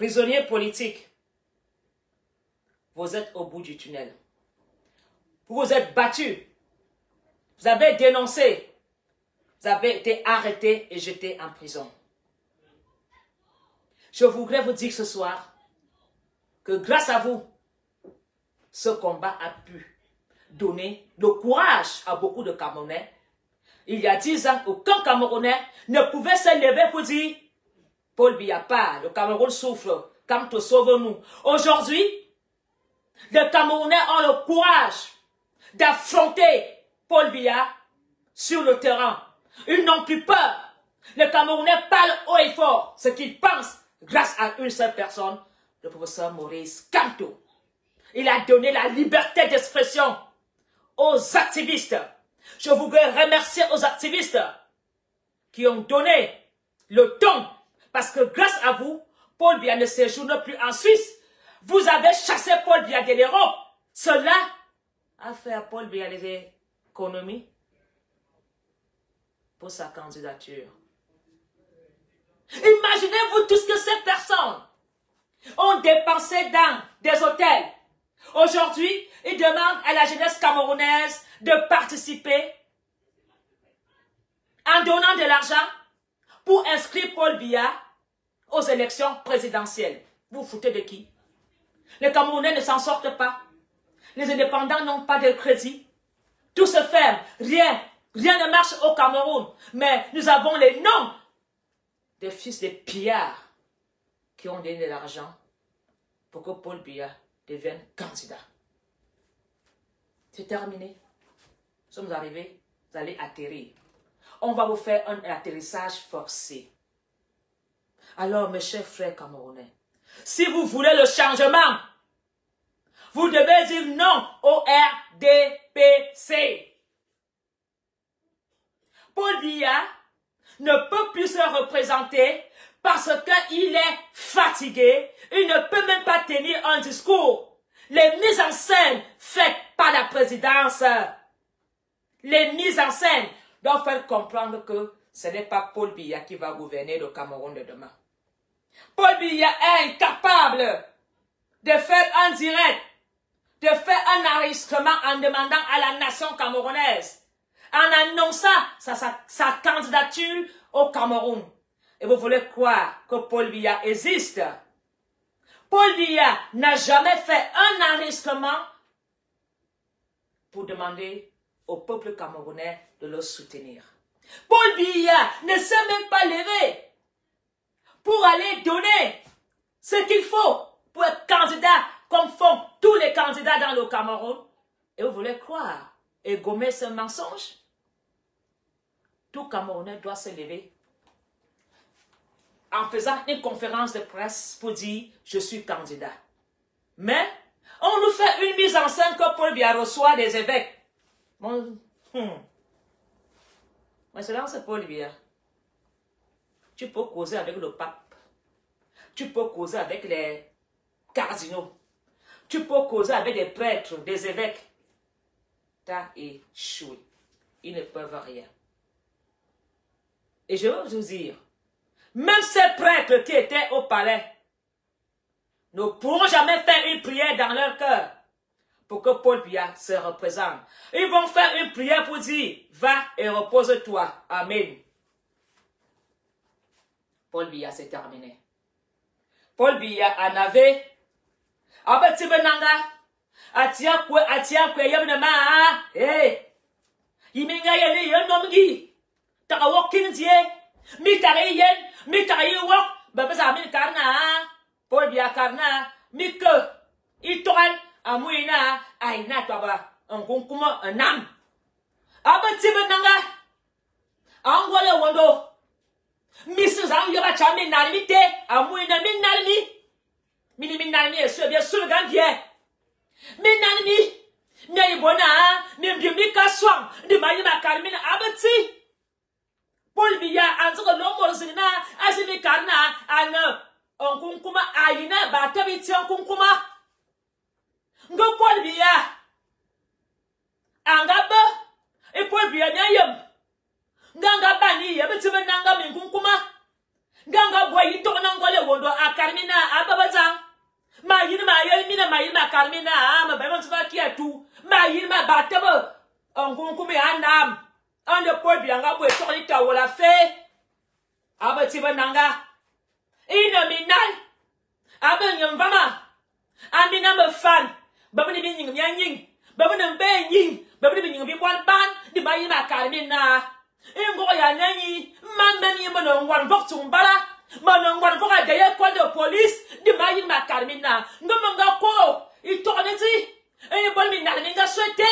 prisonniers politiques, vous êtes au bout du tunnel. Vous vous êtes battus. Vous avez dénoncé. Vous avez été arrêtés et jetés en prison. Je voudrais vous dire ce soir que grâce à vous, ce combat a pu donner le courage à beaucoup de Camerounais. Il y a 10 ans, aucun Camerounais ne pouvait se lever pour dire « Paul Biya part, le Cameroun souffre, Camto sauve-nous ». Aujourd'hui, les Camerounais ont le courage d'affronter Paul Biya sur le terrain. Ils n'ont plus peur. Les Camerounais parlent haut et fort ce qu'ils pensent grâce à une seule personne, le professeur Maurice Kamto. Il a donné la liberté d'expression aux activistes. Je voudrais remercier aux activistes qui ont donné le ton parce que grâce à vous, Paul Biya ne séjourne plus en Suisse. Vous avez chassé Paul Biya de l'Europe. Cela a fait à Paul Biya les économies pour sa candidature. Imaginez-vous tout ce que ces personnes ont dépensé dans des hôtels. Aujourd'hui, ils demandent à la jeunesse camerounaise de participer en donnant de l'argent pour inscrire Paul Biya aux élections présidentielles. Vous vous foutez de qui? Les Camerounais ne s'en sortent pas. Les indépendants n'ont pas de crédit. Tout se ferme. Rien ne marche au Cameroun. Mais nous avons les noms des fils des pillards qui ont donné de l'argent pour que Paul Biya devienne candidat. C'est terminé. Nous sommes arrivés, vous allez atterrir. On va vous faire un atterrissage forcé. Alors, mes chers frères camerounais, si vous voulez le changement, vous devez dire non au RDPC. Paul Biya ne peut plus se représenter parce qu'il est fatigué. Il ne peut même pas tenir un discours. Les mises en scène faites par la présidence, les mises en scène doivent faire comprendre que ce n'est pas Paul Biya qui va gouverner le Cameroun de demain. Paul Biya est incapable de faire un direct, de faire un enregistrement en demandant à la nation camerounaise, en annonçant sa candidature au Cameroun. Et vous voulez croire que Paul Biya existe? Paul Biya n'a jamais fait un enregistrement pour demander au peuple camerounais de le soutenir. Paul Biya ne s'est même pas levé pour aller donner ce qu'il faut pour être candidat comme font tous les candidats dans le Cameroun. Et vous voulez croire et gommer ce mensonge? Tout Camerounais doit se lever en faisant une conférence de presse pour dire « je suis candidat ». Mais on nous fait une mise en scène que Paul Biya reçoit des évêques. Mais cela, c'est Paul Biya. Tu peux causer avec le pape. Tu peux causer avec les cardinaux. Tu peux causer avec des prêtres, des évêques. T'as échoué. Ils ne peuvent rien. Et je veux vous dire, même ces prêtres qui étaient au palais ne pourront jamais faire une prière dans leur cœur pour que Paul Biya se représente. Ils vont faire une prière pour dire, va et repose-toi. Amen. Paul Biya, c'est terminé. Paul Biya en avait. Abatibenanga. Atia kwe yabnama. Eh. Yiminga yeli yonomgi. Takawokin die. Mitari yen. Mitari wok. Babasa min karna. Paul Biya karna. Mike. Itoran. Amouina. Aina taba. Un kunkuma un nam. Abatibenanga. Angwale wando. Mrs. Angela Chami Nalmite, Amouina Minalmi, Minalmi, et ce bien sûr, Gandier. Minalmi, Naibona, Mimika Swam, de Maïma Carmine Abati. Paul Biya, Anzo Lomosina, Azimikarna, Anna, on Kunkuma, Aina, Batabitian Kunkuma. Go Paul Biya, Angaba, et Paul Biya Yam. Ganga bani ya betibe nanga minkunkuma. Ganga boyi to nangole wondo akarmina ababa karmina ma ba ma ki atu ma yi ma ba te ba on kun me anam on de po bianga bo to ni ta wala fe abati ba nanga ina minal aben yamvama amina me fan ba ni bi nying nying ba ni be nying ba ni bi nying bi kwan ban di ba yi ma karmina ingo ya nani man ni ma no wan bok tumbala ma no wan bok a de ko de police di ba yi ma karmina ngomanga ko itoneti e bol mi na nga swete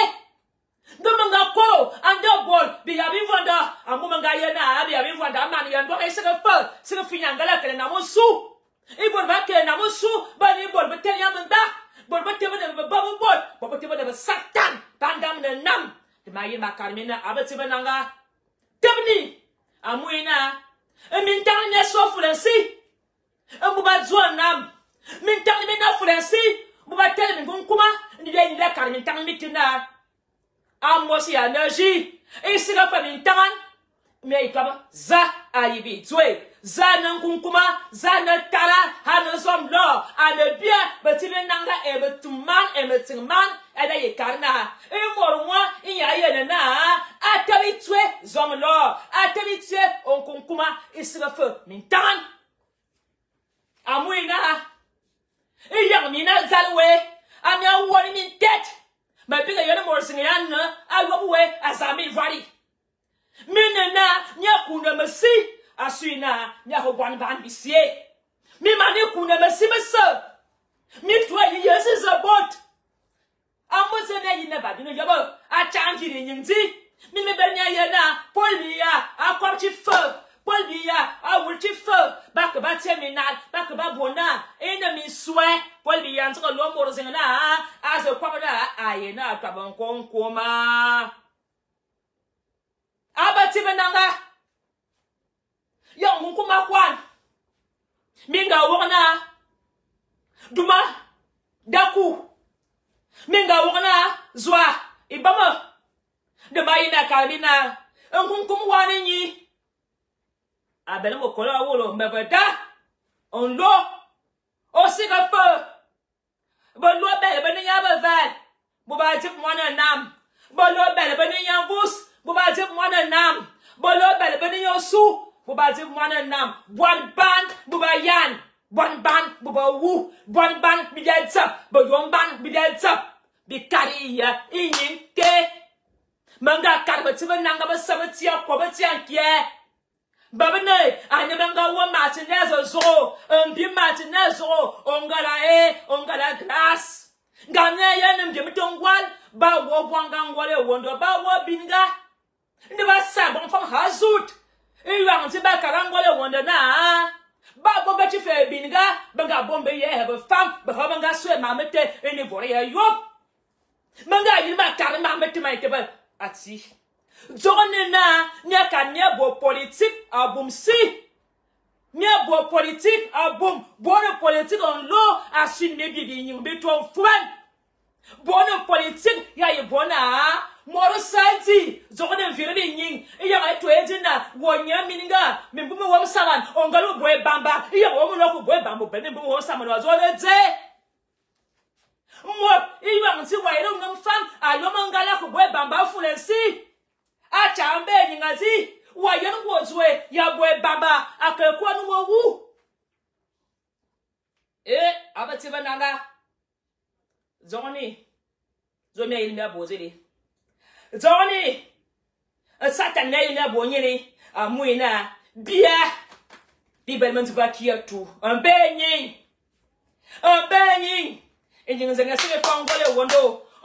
ngomanga ko ando bol bi ya bi vonda amumanga yena bi ya bi vonda man ya ndo e se fa se finyangala kele na mosu e bol ba kele na mosu ba ni bol betel ya manda bol betel ba bol betel ba satan pandam na nam di ma yi ma karmina abati bananga tabni amuina min tan ne so fulensi bu ba zo nam min tan me na fulensi bu ba tele min kuma ni le ni kar min tan mitina amosi energy e sira pa min tan me ikaba za ayibi twe za nan kuma za na tara hanu som lo ane bia betibe nanga e betuman e metingman ada ye karna e morwa iya ye na atabi twe zom lo atabi twe on kuma isra fe min tan amuina e yang mina zalwe amya woni min tet ma biga yone morsingan na agobwe azami vari minena nya kuna masi asina nya ho ban ban bisie mi mani kuna masi masa mi twa yi yeses about amoze na yi na ba dino yabo a changi ni nyinzi mi me benya yena polia a kwamchi fo polia a wulchi fo bak ba terminal bak ba bona ina mi swe polia nto lo mo zingana a ze kwamada ayena twabon konkoma abati benanga yang kuma kwan minga wona duma daku minga wona zwa ibama de bayina kalina enkunkum wani ni abele mo kola wolo mbeda on lo o siga fo bo lo bele benya ba val bo ba jip mona nam bo lo bele benya bus bo ba jip mona nam bo lo bele benya su bo ba jip mona nam bon ban bo ba yan bon ban bo ba wu bon ban bi jatsa bo yon ban bi jatsa bi kariya inyin te manga karba tiba nanga ba sabatia ko ba tiankie babane anya manga wa martinez zo bi martinez ongala glass ngamne yenem de mtongwal ba wo bwanga ngwale wondo ba wo binga ndi ba sa bon fam hazut e yang ti ba karangwale wondo na ba bo ba ti fe binga banga bombe ye ba fam ba banga so ma mete eni bore ya yop manga yima karma mete mai te ba ati zonena nya kan nya bo politique abum si nya bo politique abum bon politique on lo asin me bi yin be to fwan bon politique ya ye bona moro santi zona vire bi yin ya ga to ejina wonya mininga membume wo salan ongalo boy bamba ya wo mo no boy bamba be ne bo wo saman wa zo de mo iwa nti wa ire ngam fam alo mangala ko boy bamba fulensi a chambe nyingazi wa yen wozwe ya boy bamba akekwa no wu abati bananga zoni zomi ayi na bozeli zoni satan na yi na bonyere amuina bia bibelment ba kiatu ambenyin enjinga zenga sile fa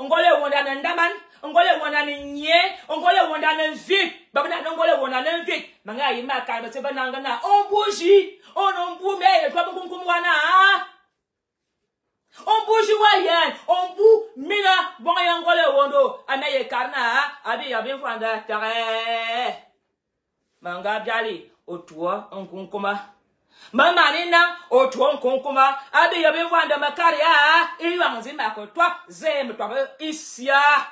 ngole wonda na ndaman ngole wonda ni nye ngole wonda na vip babana ngole wonda na vip manga yi ma ka bate bananga na ombuji onombu me kwa kunkum wana ombuji wa yan ombu mina boya ngole wondo anaye karna abi ya bin fanda tare manga byali otuwa nkunkuma mama nina otuwa nkunkuma abi ya bin fanda makaria iwa nzima ko twa zem twa isya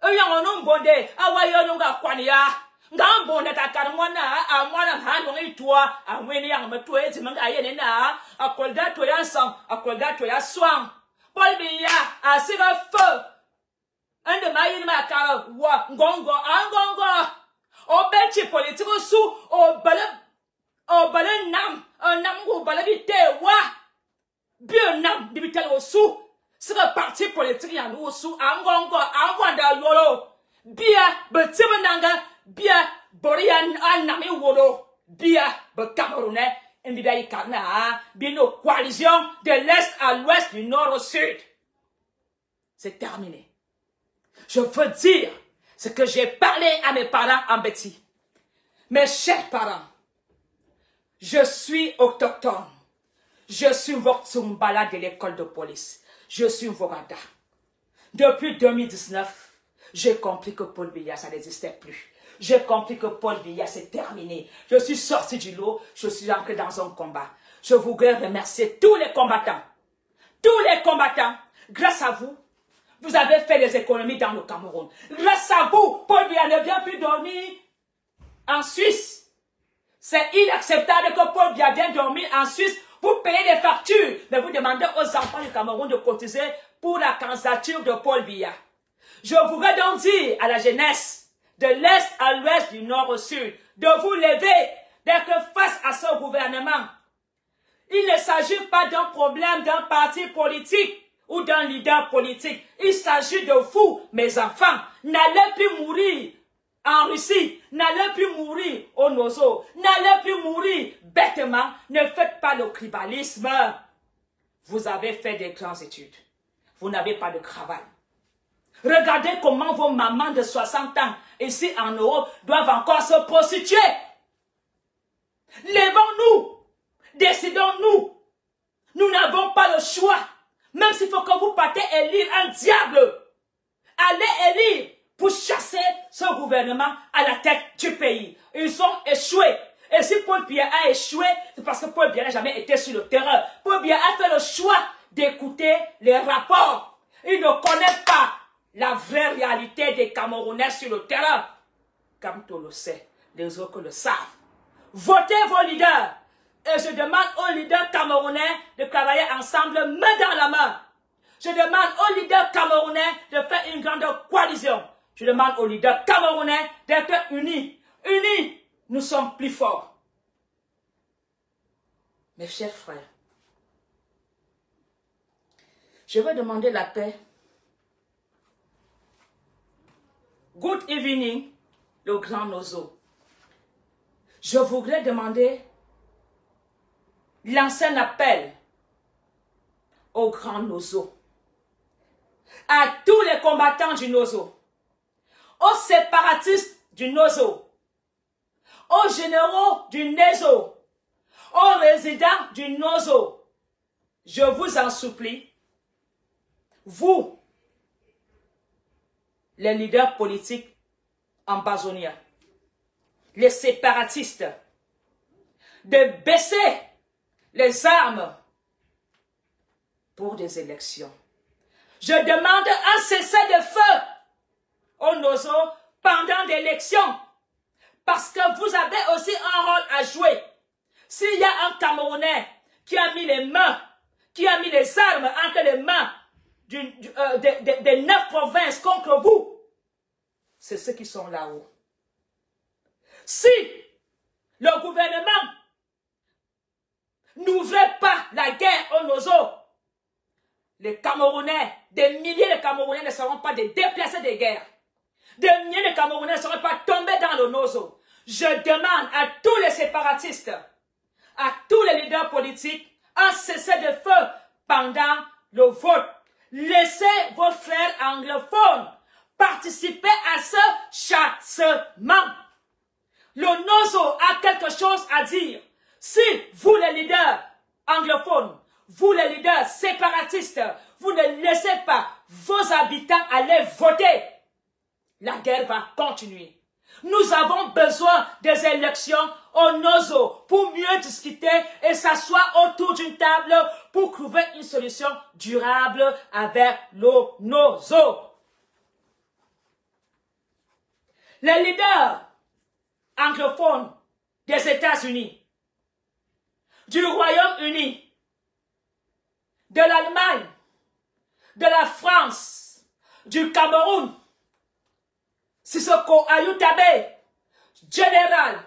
eya ono mbonde awayo nunga kwaniya ngambonde takarmona amwana hando itwa amweni yang metwe timanga yene na akolda to ya sang akolda to ya swang Paul Biya a sur le feu. Un de ma yinma kara wa ngongo angongo. O belchi politique sous o bale nam go bale bite wa. Bien nam dibitel au sous. C'est le parti politique y a au sous angongo angwanda yolo. Bia betibe nanga bia borian anami wolo. Bia be Camerounais Mbidai Kana bien nos coalitions de l'est à l'ouest, du nord au sud. C'est terminé. Je veux dire ce que j'ai parlé à mes parents en Betty. Mes chers parents, je suis autochtone. Je suis Voksumbala de l'école de police. Je suis Vogada. Depuis 2019, j'ai compris que Paul Biya, ça n'existait plus. J'ai compris que Paul Biya, c'est terminé. Je suis sorti du lot, je suis entré dans un combat. Je voudrais remercier tous les combattants. Tous les combattants, grâce à vous, vous avez fait des économies dans le Cameroun. Grâce à vous, Paul Biya ne vient plus dormir en Suisse. C'est inacceptable que Paul Biya vienne dormir en Suisse. Vous payez des factures, mais vous demandez aux enfants du Cameroun de cotiser pour la candidature de Paul Biya. Je voudrais donc dire à la jeunesse, de l'est à l'ouest, du nord au sud, de vous lever, d'être face à ce gouvernement. Il ne s'agit pas d'un problème d'un parti politique ou d'un leader politique. Il s'agit de vous, mes enfants. N'allez plus mourir en Russie, n'allez plus mourir au Nozo, n'allez plus mourir bêtement. Ne faites pas le tribalisme. Vous avez fait des grandes études. Vous n'avez pas de travail. Regardez comment vos mamans de 60 ans, ici en Europe, doivent encore se prostituer. Levons-nous. Décidons-nous. Nous n'avons pas le choix. Même s'il faut que vous partez élire un diable. Allez élire pour chasser ce gouvernement à la tête du pays. Ils ont échoué. Et si Paul Biya a échoué, c'est parce que Paul Biya n'a jamais été sur le terrain. Paul Biya a fait le choix d'écouter les rapports. Il ne connaît pas la vraie réalité des Camerounais sur le terrain. Comme tu le sais, les autres le savent. Votez vos leaders. Et je demande aux leaders camerounais de travailler ensemble, main dans la main. Je demande aux leaders camerounais de faire une grande coalition. Je demande aux leaders camerounais d'être unis. Unis, nous sommes plus forts. Mes chers frères, je vais demander la paix. Good evening, le grand Nozo. Je voudrais demander, lancer un appel au grand Nozo, à tous les combattants du Nozo, aux séparatistes du Nozo, aux généraux du Nozo, aux résidents du Nozo. Je vous en supplie, vous, les leaders politiques ambazoniens, les séparatistes, de baisser les armes pour des élections. Je demande un cessez-le-feu au Nozo pendant l'élection, parce que vous avez aussi un rôle à jouer. S'il y a un Camerounais qui a mis les mains, qui a mis les armes entre les mains des 9 provinces contre vous, c'est ceux qui sont là-haut. Si le gouvernement n'ouvrait pas la guerre au Nozo, les Camerounais, des milliers de Camerounais ne seront pas des déplacés de guerre. Des milliers de Camerounais ne seront pas tombés dans le Nozo. Je demande à tous les séparatistes, à tous les leaders politiques, un cessez-le-feu pendant le vote. Laissez vos frères anglophones participer à ce chassement. Le Nozo a quelque chose à dire. Si vous les leaders anglophones, vous les leaders séparatistes, vous ne laissez pas vos habitants aller voter, la guerre va continuer. Nous avons besoin des élections au Nozo pour mieux discuter et s'asseoir autour d'une table pour trouver une solution durable avec le Nozo. Les leaders anglophones des États-Unis, du Royaume-Uni, de l'Allemagne, de la France, du Cameroun, Sissoko Ayutabe, général,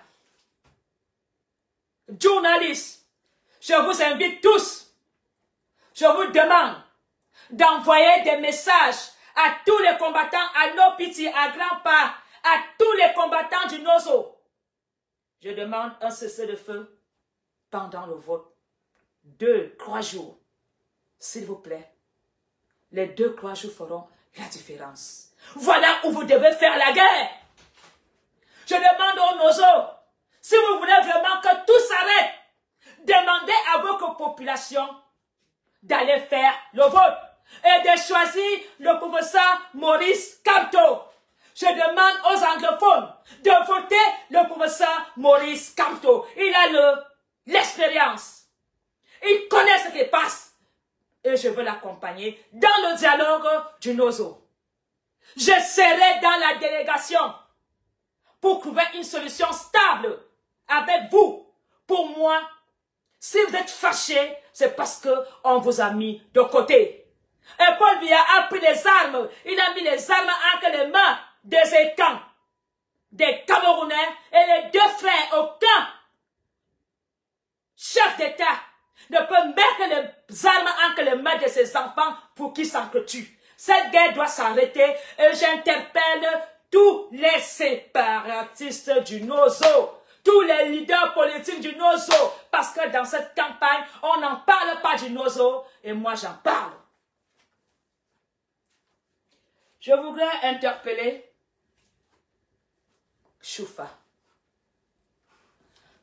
journaliste, je vous invite tous, je vous demande d'envoyer des messages à tous les combattants, à nos pitiés, à grands pas, à tous les combattants du Nozo. Je demande un cessez-le-feu pendant le vote. 2-3 jours. S'il vous plaît. Les 2-3 jours feront la différence. Voilà où vous devez faire la guerre. Je demande au Nozo, si vous voulez vraiment que tout s'arrête, demandez à votre population d'aller faire le vote et de choisir le professeur Maurice Kamto. Je demande aux anglophones de voter le professeur Maurice Kamto. Il a l'expérience. Il connaît ce qui passe. Et je veux l'accompagner dans le dialogue du Nozo. Je serai dans la délégation pour trouver une solution stable avec vous. Pour moi, si vous êtes fâchés, c'est parce qu'on vous a mis de côté. Et Paul Biya a pris les armes. Il a mis les armes entre les mains des écans, des Camerounais et les 2 frères. Aucun chef d'État ne peut mettre les armes entre les mains de ses enfants pour qu'ils s'entretuent. Cette guerre doit s'arrêter et j'interpelle tous les séparatistes du Nozo, tous les leaders politiques du Nozo, parce que dans cette campagne, on n'en parle pas du Nozo et moi j'en parle. Je voudrais interpeller Choufa.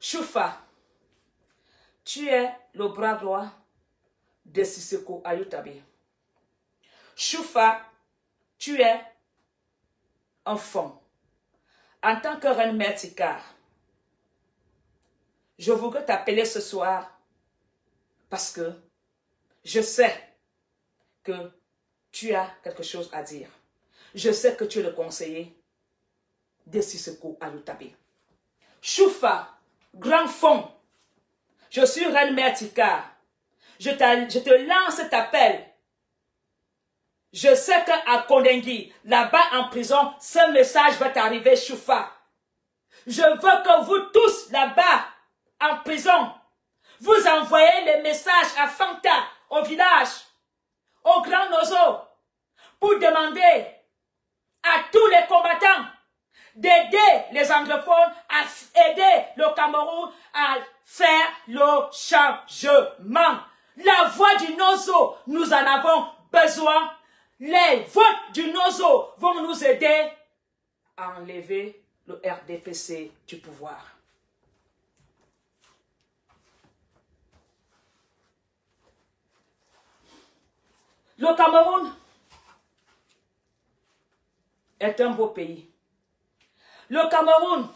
Choufa, tu es le bras droit de Sissoko Ayutabe. Choufa, tu es un fond. En tant que reine mère Tikar, je voudrais t'appeler ce soir parce que je sais que tu as quelque chose à dire. Je sais que tu es le conseiller de Sissoko Ayutabe. Choufa, grand fond, je suis reine mère Tikar. Je te lance cet appel. Je sais qu'à Kondengui, là-bas en prison, ce message va t'arriver, Choufa. Je veux que vous tous, là-bas, en prison, vous envoyez les messages à Fanta, au village, au Grand Nozo, pour demander à tous les combattants d'aider les anglophones à aider le Cameroun à faire le changement. La voix du Nozo, nous en avons besoin. Les votes du Nozo vont nous aider à enlever le RDPC du pouvoir. Le Cameroun est un beau pays. Le Cameroun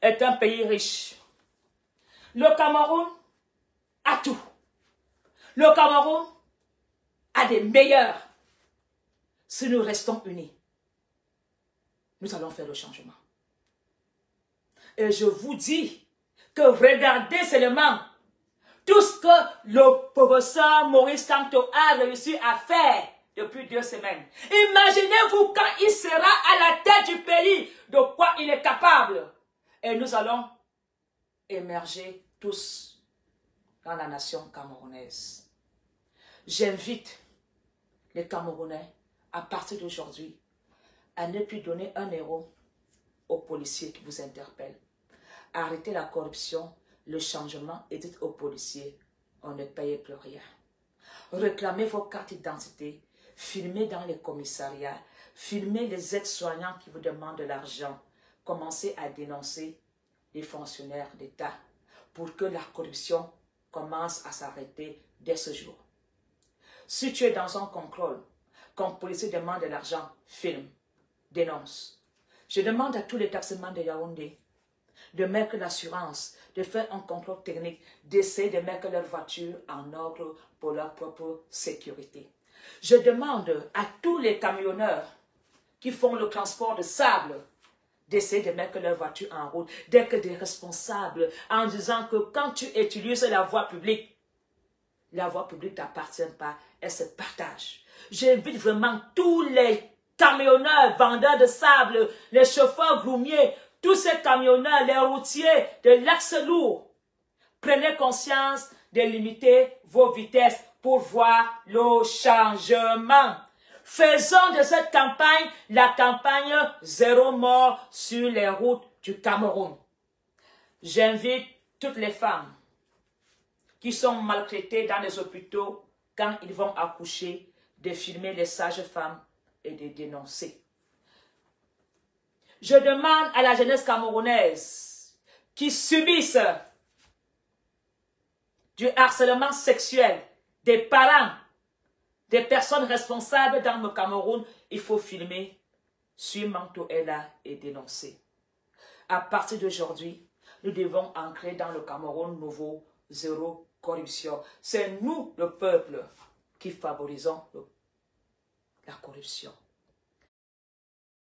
est un pays riche. Le Cameroun a tout. Le Cameroun a des meilleurs. Si nous restons unis, nous allons faire le changement. Et je vous dis que regardez seulement tout ce que le professeur Maurice Kamto a réussi à faire depuis 2 semaines. Imaginez-vous quand il sera à la tête du pays, de quoi il est capable. Et nous allons émerger tous dans la nation camerounaise. J'invite les Camerounais, à partir d'aujourd'hui, à ne plus donner 1 euro aux policiers qui vous interpellent. Arrêtez la corruption, le changement et dites aux policiers, on ne paye plus rien. Réclamez vos cartes d'identité, filmez dans les commissariats, filmez les aides-soignants qui vous demandent de l'argent. Commencez à dénoncer les fonctionnaires d'État pour que la corruption commence à s'arrêter dès ce jour. Si tu es dans un contrôle, quand le policier demande de l'argent, filme, dénonce. Je demande à tous les taximans de Yaoundé de mettre l'assurance, de faire un contrôle technique, d'essayer de mettre leur voiture en ordre pour leur propre sécurité. Je demande à tous les camionneurs qui font le transport de sable d'essayer de mettre leur voiture en route, d'être des responsables en disant que quand tu utilises la voie publique, La voie publique ne t'appartient pas, elle se partage. J'invite vraiment tous les camionneurs, vendeurs de sable, les chauffeurs groumiers, tous ces camionneurs, les routiers de l'axe lourd. Prenez conscience de limiter vos vitesses pour voir le changement. Faisons de cette campagne la campagne zéro mort sur les routes du Cameroun. J'invite toutes les femmes qui sont maltraitées dans les hôpitaux quand ils vont accoucher de filmer les sages-femmes et de dénoncer. Je demande à la jeunesse camerounaise qui subissent du harcèlement sexuel des parents, des personnes responsables dans le Cameroun, il faut filmer sur Manto Ella et dénoncer. À partir d'aujourd'hui, nous devons ancrer dans le Cameroun nouveau zéro corruption. C'est nous, le peuple, qui favorisons la corruption.